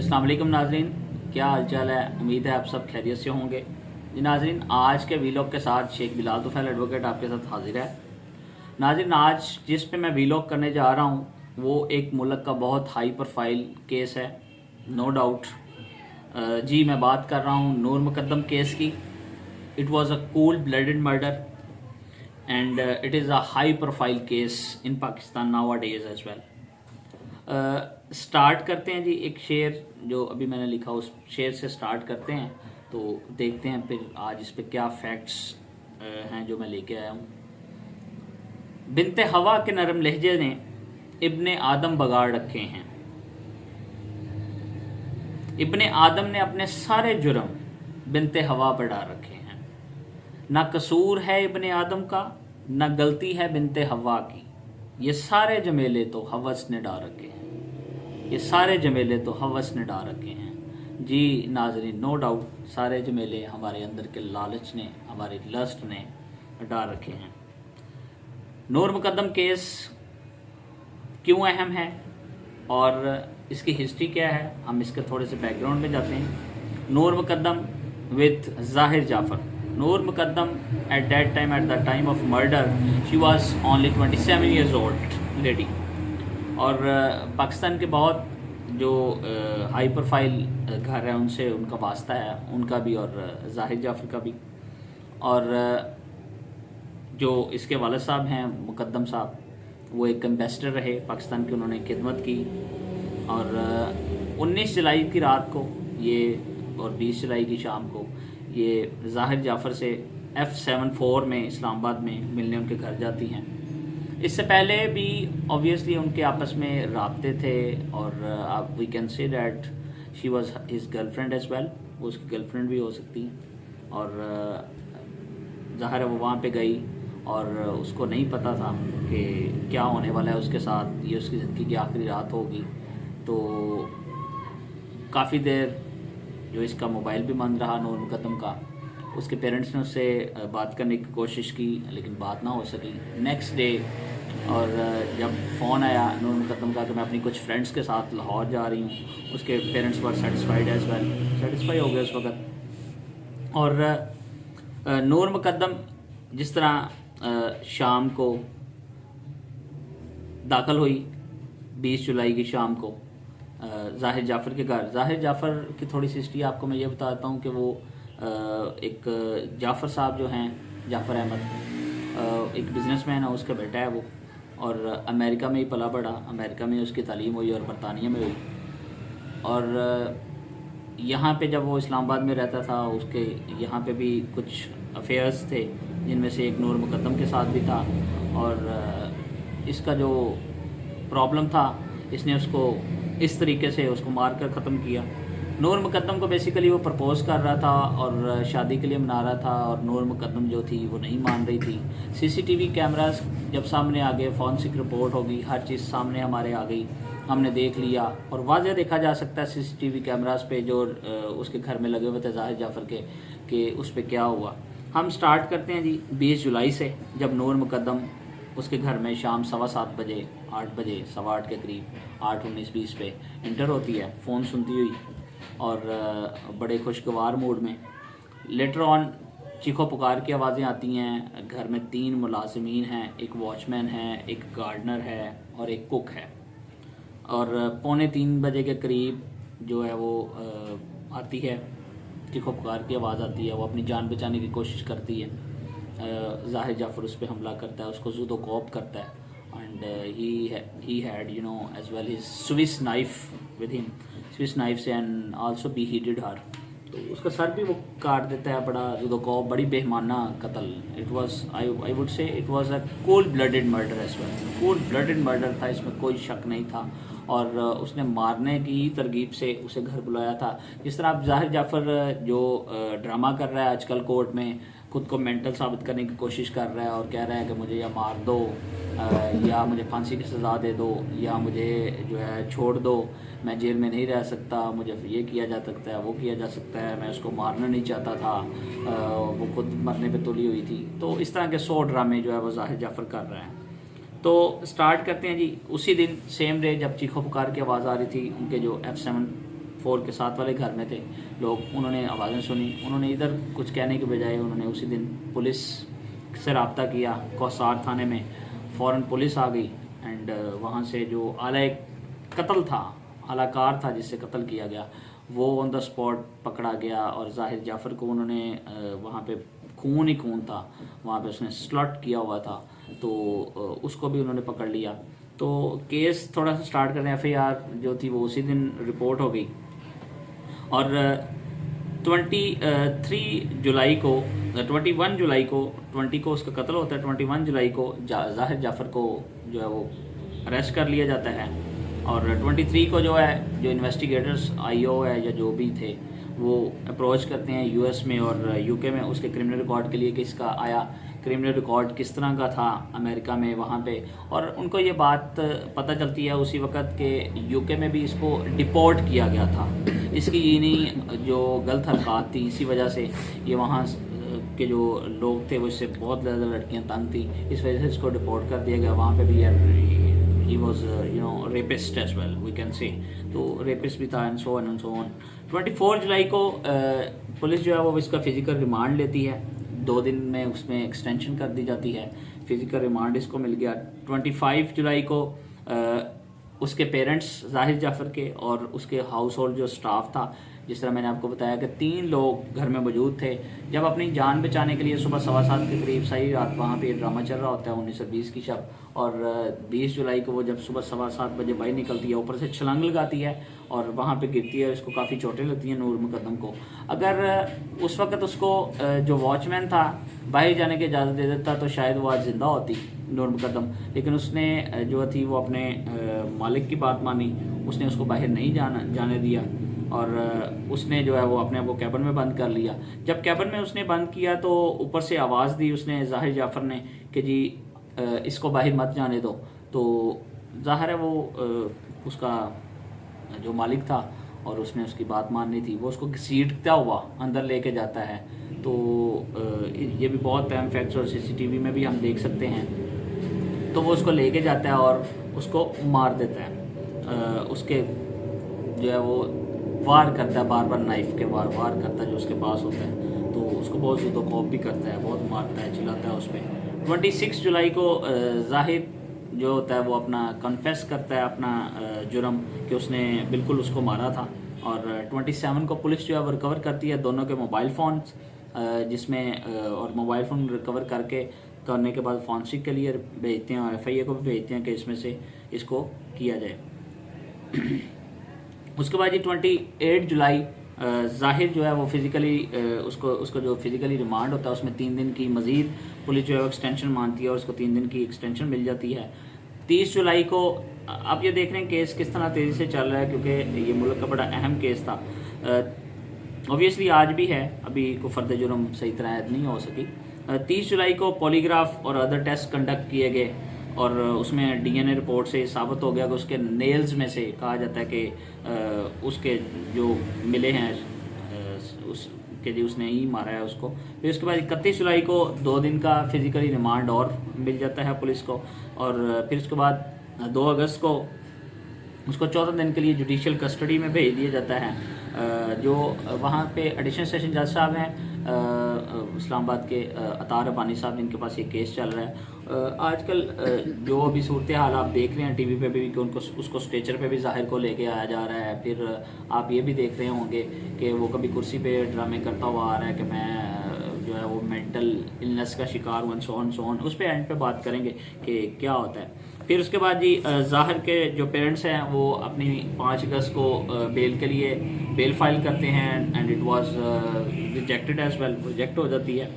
अस्सलाम वालेकुम नाजरीन, क्या हालचाल है। उम्मीद है आप सब खैरियत से होंगे। जी नाजरीन, आज के वीलॉग के साथ शेख बिलाल तुफैल एडवोकेट आपके साथ हाजिर है। नाजरीन, आज जिस पे मैं वीलॉग करने जा रहा हूँ वो एक मुल्क का बहुत हाई प्रोफाइल केस है, नो डाउट। जी मैं बात कर रहा हूँ नूर मुकद्दम केस की। It was a cold blooded murder and it is a high profile case in Pakistan nowadays as well. Start करते हैं जी, एक शेर जो अभी मैंने लिखा उस शेर से स्टार्ट करते हैं, तो देखते हैं फिर आज इस पे क्या फैक्ट्स हैं जो मैं लेके आया हूँ। बिनते हवा के नरम लहजे ने इब्ने आदम बगाड़ रखे हैं। इब्ने आदम ने अपने सारे जुर्म बिनते हवा पर डाल रखे हैं। ना कसूर है इब्ने आदम का, ना गलती है बिनते हवा की। ये सारे जमेले तो हवस ने डाल रखे हैं। ये सारे जमेले तो हवस ने डाल रखे हैं। जी नाजरीन, नो डाउट सारे जमेले हमारे अंदर के लालच ने, हमारे लस्ट ने डाल रखे हैं। नूर मुकद्दम केस क्यों अहम है और इसकी हिस्ट्री क्या है, हम इसके थोड़े से बैकग्राउंड में जाते हैं। नूर Mukadam with Zahir Jaffer. Noor Mukadam at that time, at the time of murder, she was only 27 years old lady. और पाकिस्तान के बहुत जो हाई प्रोफाइल घर हैं उनसे उनका वास्ता है, उनका भी और जाहिर जाफर का भी। और जो इसके वालिद साहब हैं मुकद्दम साहब, वो एक एम्बेसडर रहे पाकिस्तान की, उन्होंने खिदमत की। और 19 जुलाई की रात को ये और 20 जुलाई की शाम को ये जाहिर जाफर से F74 में इस्लामाबाद में मिलने उनके घर जाती हैं। इससे पहले भी ऑब्वियसली उनके आपस में राब्ते थे और आप we can say that she was his girlfriend as well, वो उसकी गर्लफ्रेंड भी हो सकती हैं। और ज़ाहिर है वो वहाँ पे गई और उसको नहीं पता था कि क्या होने वाला है उसके साथ, ये उसकी ज़िंदगी की आखिरी रात होगी। तो काफ़ी देर जो इसका मोबाइल भी बंद रहा नूर मुकद्दम का, उसके पेरेंट्स ने उससे बात करने की कोशिश की लेकिन बात ना हो सकी। नेक्स्ट डे और जब फ़ोन आया नूर मुकद्दम का कि मैं अपनी कुछ फ्रेंड्स के साथ लाहौर जा रही हूँ, उसके parents were satisfied as well, satisfy हो गए उस वक्त। और नूर मुकद्दम जिस तरह शाम को दाखिल हुई 20 जुलाई की शाम को जाहिर जाफ़र के घर। जाहिर जाफ़र की थोड़ी सी हिस्ट्री आपको मैं ये बताता हूँ कि वो एक जाफ़र साहब जो हैं, जाफ़र अहमद, एक बिजनेसमैन है, उसका बेटा है वो। और अमेरिका में ही पला बढ़ा, अमेरिका में उसकी तालीम हुई और बरतानिया में हुई। और यहाँ पे जब वो इस्लामाबाद में रहता था, उसके यहाँ पे भी कुछ अफेयर्स थे जिनमें से एक नूर मुकद्दम के साथ भी था। और इसका जो प्रॉब्लम था, इसने उसको इस तरीके से उसको मार कर ख़त्म किया। नूर मुकद्दम को बेसिकली वो प्रपोज़ कर रहा था और शादी के लिए मना रहा था, और नूर मुकद्दम जो थी वो नहीं मान रही थी। सीसीटीवी कैमरास जब सामने आ गए, फॉरेंसिक रिपोर्ट होगी, हर चीज़ सामने हमारे आ गई, हमने देख लिया और वाज़ेह देखा जा सकता है सीसीटीवी कैमरास पे जो उसके घर में लगे हुए थे जाहिर जाफ़र के, कि उस पर क्या हुआ। हम स्टार्ट करते हैं जी 20 जुलाई से, जब नूर मुकद्दम उसके घर में शाम 7:15 बजे, 8 बजे, 8:15 के करीब, 8:19-20 पे इंटर होती है, फ़ोन सुनती हुई और बड़े खुशगवार मूड में। लेटर ऑन चीखो पुकार की आवाज़ें आती हैं। घर में 3 मुलाजिमीन हैं, एक वॉचमैन है, एक गार्डनर है और एक कुक है। और 2:45 बजे के करीब जो है वो आती है, चीखो पुकार की आवाज़ आती है। वो अपनी जान बचाने की कोशिश करती है। जाहिर जाफ़र उस पर हमला करता है, उसको जुदो कॉप करता है। And he had as well his Swiss knife with him, Swiss knives, and also beheaded her। तो उसका सर भी वो काट देता है, बड़ा जुदो कॉप, बड़ी बेहमाना कत्ल। It was I would say it was a cold blooded murder as well. Cold blooded murder था, इसमें कोई शक नहीं था। और उसने मारने की तरगीब से उसे घर बुलाया था। जिस तरह आप जाहिर जाफ़र जो ड्रामा कर रहा है आजकल कोर्ट में, खुद को मेंटल साबित करने की कोशिश कर रहा है और कह रहा है कि मुझे या मार दो या मुझे फांसी की सज़ा दे दो या मुझे जो है छोड़ दो, मैं जेल में नहीं रह सकता, मुझे ये किया जा सकता है, वो किया जा सकता है, मैं उसको मारना नहीं चाहता था, वो खुद मरने पे तुली हुई थी। तो इस तरह के 100 ड्रामे जो है वो जाहिर जाफ़र कर रहे हैं। तो स्टार्ट करते हैं जी उसी दिन, सेम डे, जब चीखो पुकार की आवाज़ आ रही थी। उनके जो 4 के साथ वाले घर में थे लोग, उन्होंने आवाज़ें सुनी। उन्होंने इधर कुछ कहने के बजाय उन्होंने उसी दिन पुलिस से रब्ता किया। कौसार थाने में फ़ौरन पुलिस आ गई एंड वहाँ से जो आला कत्ल था, आलाकार था जिससे कत्ल किया गया, वो ऑन द स्पॉट पकड़ा गया। और ज़ाहिर जाफ़र को उन्होंने वहाँ पे खून ही खून था, वहाँ पे उसने स्लट किया हुआ था, तो उसको भी उन्होंने पकड़ लिया। तो केस थोड़ा सा स्टार्ट करें, FIR जो थी वो उसी दिन रिपोर्ट हो गई। और 21 जुलाई को 20 को उसका कत्ल होता है। 21 जुलाई को ज़ाहिर जाफ़र को जो है वो अरेस्ट कर लिया जाता है। और 23 को जो है, जो इन्वेस्टिगेटर्स IO है या जो भी थे, वो अप्रोच करते हैं US में और UK में उसके क्रिमिनल रिकॉर्ड के लिए कि इसका आया क्रिमिनल रिकॉर्ड किस तरह का था अमेरिका में वहाँ पे। और उनको ये बात पता चलती है उसी वक्त के UK में भी इसको डिपोर्ट किया गया था। इसकी यही जो गलत हरकत थी, इसी वजह से ये वहाँ के जो लोग थे वो इससे बहुत ज़्यादा लड़कियाँ तंग थी, इस वजह से इसको डिपोर्ट कर दिया गया। वहाँ पे भी he was rapist as well, we can say, तो रेपिस्ट भी था एंड सो ऑन। 24 जुलाई को पुलिस जो है वो इसका फिजिकल रिमांड लेती है, 2 दिन में उसमें एक्सटेंशन कर दी जाती है, फिजिकल रिमांड इसको मिल गया। 25 जुलाई को उसके पेरेंट्स ज़ाहिर जाफ़र के और उसके हाउस होल्ड जो स्टाफ था, जिस तरह मैंने आपको बताया कि 3 लोग घर में मौजूद थे, जब अपनी जान बचाने के लिए सुबह 7:15 के करीब सही रात वहाँ पे ड्रामा चल रहा होता है 1920 की शब। और 20 जुलाई को वो जब सुबह 7:15 बजे बाहर निकलती है, ऊपर से छलांग लगाती है और वहाँ पे गिरती है, उसको काफ़ी चोटें लगती हैं नूर मुकद्दम को। अगर उस वक्त उसको जो वॉचमैन था बाहर जाने की इजाज़त दे देता तो शायद वो आज ज़िंदा होती नूर मुकद्दम, लेकिन उसने जो थी वो अपने मालिक की बात मानी, उसने उसको बाहर नहीं जाने दिया और उसने जो है वो अपने आप को कैबिन में बंद कर लिया। जब कैबिन में उसने बंद किया तो ऊपर से आवाज़ दी उसने ज़ाहिर जाफ़र ने कि जी इसको बाहर मत जाने दो। तो ज़ाहिर है वो उसका जो मालिक था और उसने उसकी बात माननी थी, वो उसको घसीटता हुआ अंदर लेके जाता है। तो ये भी बहुत अहम फैक्ट्स और CCTV में भी हम देख सकते हैं। तो वो उसको लेके जाता है और उसको मार देता है। उसके जो है वो वार करता है, बार बार नाइफ के वार करता है जो उसके पास होता है, तो उसको बहुत ज़ुदोखौफ भी करता है, बहुत मारता है, चिल्लाता है उस पर। 26 जुलाई को ज़ाहिर जो होता है वो अपना कन्फेस करता है अपना जुर्म कि उसने बिल्कुल उसको मारा था। और 27 को पुलिस जो है वो रिकवर करती है दोनों के मोबाइल फ़ोन्स, जिसमें और मोबाइल फ़ोन रिकवर करने के बाद फॉरेंसिक के लिए भेजते हैं और FIA को भी भेजते हैं कि इसमें से इसको किया जाए। उसके बाद 28 जुलाई ज़ाहिर जो है वो फिज़िकली उसको जो फिज़िकली रिमांड होता है उसमें 3 दिन की मज़ीद पुलिस जो है वो एक्सटेंशन मानती है और उसको 3 दिन की एक्सटेंशन मिल जाती है। 30 जुलाई को आप ये देख रहे हैं केस किस तरह तेज़ी से चल रहा है, क्योंकि ये मुल्क का बड़ा अहम केस था। ऑब्वियसली आज भी है, अभी को फ़र्द जुर्म सही तरह नहीं हो सकी। 30 जुलाई को पॉलीग्राफ और अदर टेस्ट कंडक्ट किए गए और उसमें DNA रिपोर्ट से साबित हो गया कि उसके नेल्स में से कहा जाता है कि उसके जो मिले हैं उसके लिए उसने ही मारा है उसको। फिर उसके बाद 31 जुलाई को 2 दिन का फिज़िकली रिमांड और मिल जाता है पुलिस को। और फिर उसके बाद 2 अगस्त को उसको 14 दिन के लिए जुडिशल कस्टडी में भेज दिया जाता है। जो वहाँ पे एडिशनल सेशन जज साहब हैं इस्लामाबाद के अतार रब्बानी साहब, जिनके पास ये केस चल रहा है। आजकल जो अभी सूरत हाल आप देख रहे हैं टीवी पे भी कि उसको स्ट्रेचर पे भी ज़ाहिर को लेके आया जा रहा है। फिर आप ये भी देख रहे होंगे कि वो कभी कुर्सी पे ड्रामे करता हुआ आ रहा है कि मैं जो है वो मेंटल इलनेस का शिकार हूँ, सो ऑन। उस पर एंड पे बात करेंगे कि क्या होता है। फिर उसके बाद जी ज़ाहिर के जो पेरेंट्स हैं वो अपनी 5 अगस्त को बेल के लिए बेल फाइल करते हैं and it was rejected as well, reject हो जाती है।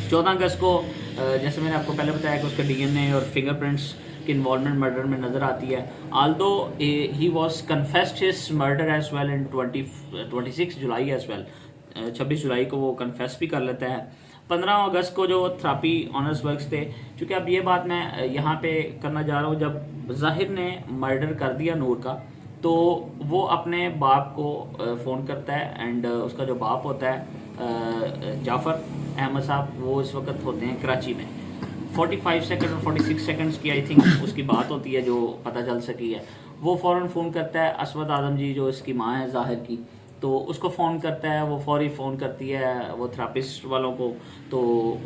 14 अगस्त को जैसे मैंने आपको पहले बताया कि उसका DNA और फिंगरप्रिंट्स की इन्वॉल्वमेंट मर्डर में नज़र आती है। Although he was confessed his murder as well in 26 July as well, 26 जुलाई को वो कन्फेस भी कर लेता है। 15 अगस्त को जो थेरेपी ऑनर्स वर्क्स थे, क्योंकि अब ये बात मैं यहाँ पे करना जा रहा हूँ, जब ज़ाहिर ने मर्डर कर दिया नूर का तो वो अपने बाप को फ़ोन करता है एंड उसका जो बाप होता है जाफ़र अहमद साहब, वो इस वक्त होते हैं कराची में। 45 सेकंड और 46 सेकंड्स की आई थिंक उसकी बात होती है जो पता चल सकी है। वो फ़ौरन फ़ोन करता है असवद आदम जी जो इसकी माँ है ज़ाहिर की, तो उसको फ़ोन करता है, वो फौरी फ़ोन करती है वो थेरापिस्ट वालों को, तो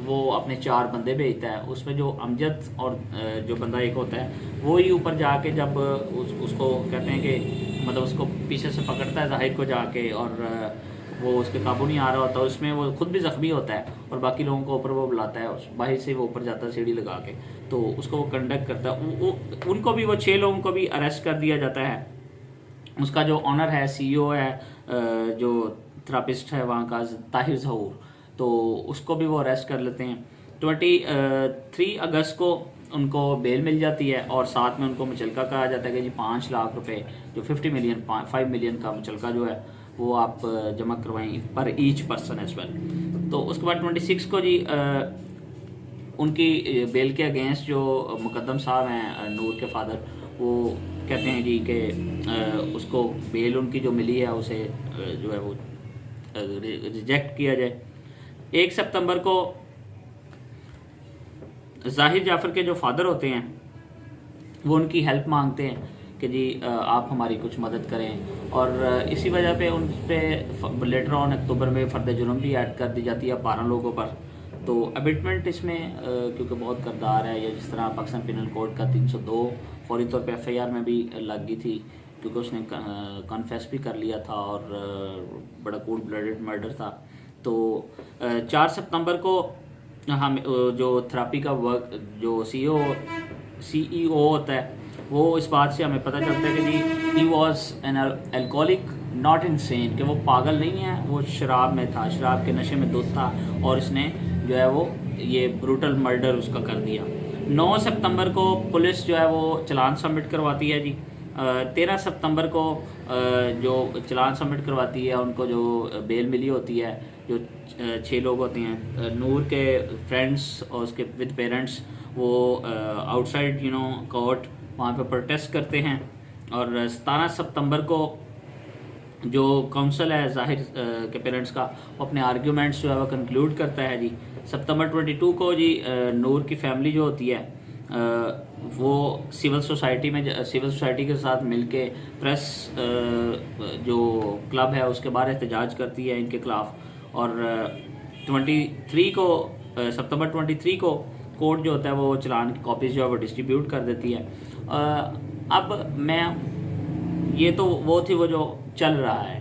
वो अपने 4 बंदे भेजता है। उसमें जो अमजद और जो बंदा एक होता है वो ही ऊपर जाके जब उसको कहते हैं कि मतलब उसको पीछे से पकड़ता है ज़ाहिर को जाके, और वो उसके काबू नहीं आ रहा होता, उसमें वो खुद भी ज़ख्मी होता है और बाकी लोगों को ऊपर वो बुलाता है, बाहर से वो ऊपर जाता है सीढ़ी लगा के, तो उसको वो कंडक्ट करता है। उनको भी वो 6 लोगों को भी अरेस्ट कर दिया जाता है। उसका जो ऑनर है, CEO है, जो थेरापिस्ट है वहाँ का ताहिर ज़हूर, तो उसको भी वो अरेस्ट कर लेते हैं। 23 अगस्त को उनको बेल मिल जाती है और साथ में उनको मुचलका कहा जाता है कि जी 5 लाख रुपए जो 5 मिलियन का मुचलका जो है वो आप जमा करवाएं पर ईच पर्सन एज वेल। तो उसके बाद 26 को जी उनकी बेल के अगेंस्ट जो मुकद्दम साहब हैं नूर के फादर, वो कहते हैं जी कि उसको बेल उनकी जो मिली है उसे जो है वो रिजेक्ट किया जाए। 1 सितंबर को जाहिर जाफ़र के जो फादर होते हैं वो उनकी हेल्प मांगते हैं कि जी आप हमारी कुछ मदद करें, और इसी वजह पे उन पे लेटर ऑन अक्टूबर में फ़र्द जुर्म भी ऐड कर दी जाती है 12 लोगों पर। तो अबिटमेंट इसमें क्योंकि बहुत करदार है, या जिस तरह पाकिस्तान पिनल कोड का 302 फौरी तौर पे FIR में भी लग गई थी क्योंकि उसने कन्फेस भी कर लिया था और बड़ा कोल्ड ब्लडेड मर्डर था। तो 4 सितंबर को हम जो थेरापी का वर्क जो CEO होता है वो इस बात से हमें पता चलता है कि जी he was an alcoholic not insane, कि वो पागल नहीं है, वो शराब में था, शराब के नशे में धुत था और इसने जो है वो ये ब्रूटल मर्डर उसका कर दिया। 9 सितंबर को पुलिस जो है वो चालान सबमिट करवाती है जी। 13 सितंबर को जो चालान सबमिट करवाती है उनको जो बेल मिली होती है, जो 6 लोग होते हैं नूर के फ्रेंड्स और उसके विद पेरेंट्स, वो आउटसाइड कोर्ट वहाँ पे प्रोटेस्ट करते हैं। और 17 सितंबर को जो काउंसिल है जाहिर के पेरेंट्स का, वो अपने आर्ग्यूमेंट्स जो है वो कंक्लूड करता है जी। सितंबर 22 को जी नूर की फैमिली जो होती है वो सिविल सोसाइटी के साथ मिलके प्रेस जो क्लब है उसके बाहर एहतजाज करती है इनके खिलाफ। और 23 को सितंबर 23 को कोर्ट जो होता है वो चालान की कॉपीज जो है वो डिस्ट्रीब्यूट कर देती है। अब मैं ये तो वो थी वो जो चल रहा है।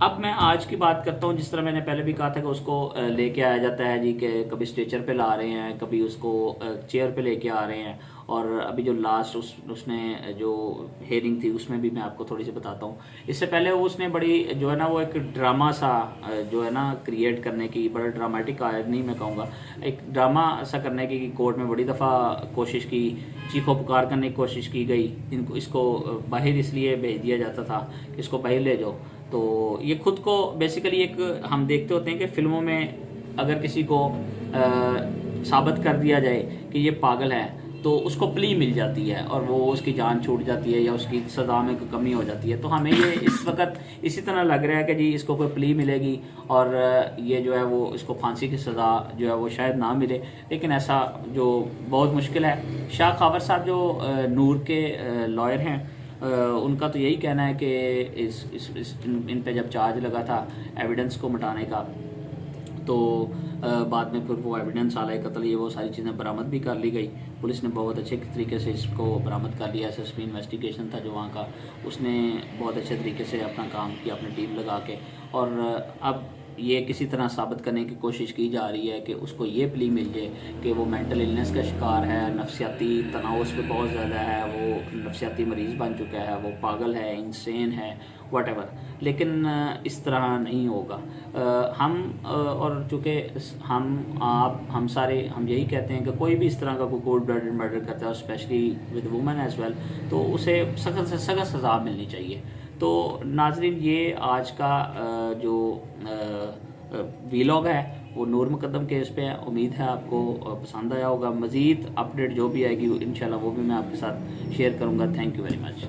अब मैं आज की बात करता हूँ। जिस तरह मैंने पहले भी कहा था कि उसको लेके आया जाता है जी, कि कभी स्ट्रेचर पे ला रहे हैं, कभी उसको चेयर पे लेके आ रहे हैं, और अभी जो लास्ट उसने जो हेयरिंग थी उसमें भी मैं आपको थोड़ी सी बताता हूँ। इससे पहले उसने बड़ी जो है ना वो एक ड्रामा सा जो है ना क्रिएट करने की, बड़ा ड्रामेटिक आया नहीं मैं कहूँगा, एक ड्रामा सा करने की कोर्ट में बड़ी दफ़ा कोशिश की, चीखो पुकार करने की कोशिश की गई। इसको बाहर इसलिए भेज दिया जाता था कि इसको बाहर ले जाओ। तो ये खुद को बेसिकली एक हम देखते होते हैं कि फिल्मों में अगर किसी को साबित कर दिया जाए कि ये पागल है तो उसको प्ली मिल जाती है और वो उसकी जान छूट जाती है या उसकी सज़ा में कोई कमी हो जाती है। तो हमें ये इस वक्त इसी तरह लग रहा है कि जी इसको कोई प्ली मिलेगी और ये जो है वो इसको फांसी की सज़ा जो है वो शायद ना मिले, लेकिन ऐसा जो बहुत मुश्किल है। शाह खावर साहब जो नूर के लॉयर हैं, उनका तो यही कहना है कि इन पे जब चार्ज लगा था एविडेंस को मिटाने का, तो बाद में फिर वो एविडेंस आला कत्ल ये वो सारी चीज़ें बरामद भी कर ली गई। पुलिस ने बहुत अच्छे तरीके से इसको बरामद कर लिया। SSP इन्वेस्टिगेशन था जो वहाँ का, उसने बहुत अच्छे तरीके से अपना काम किया अपनी टीम लगा के। और अब ये किसी तरह साबित करने की कोशिश की जा रही है कि उसको ये प्ली मिल जाए कि वो मेंटल इलनेस का शिकार है, नफसियाती तनाव उस पर बहुत ज़्यादा है, वो नफसियाती मरीज़ बन चुका है, वो पागल है, इंसेन है, व्हाटएवर। लेकिन इस तरह नहीं होगा। हम और चूँकि हम सारे हम यही कहते हैं कि कोई भी इस तरह का कोई कोल्ड ब्लडेड मर्डर करता है, specially with women as well, तो उसे सख्त से सख्त सज़ा मिलनी चाहिए। तो नाजरीन, ये आज का जो वीलॉग है वो नूर मुकद्दम केस पे है। उम्मीद है आपको पसंद आया होगा। मज़ीद अपडेट जो भी आएगी इंशाल्लाह वो भी मैं आपके साथ शेयर करूँगा। Thank you very much.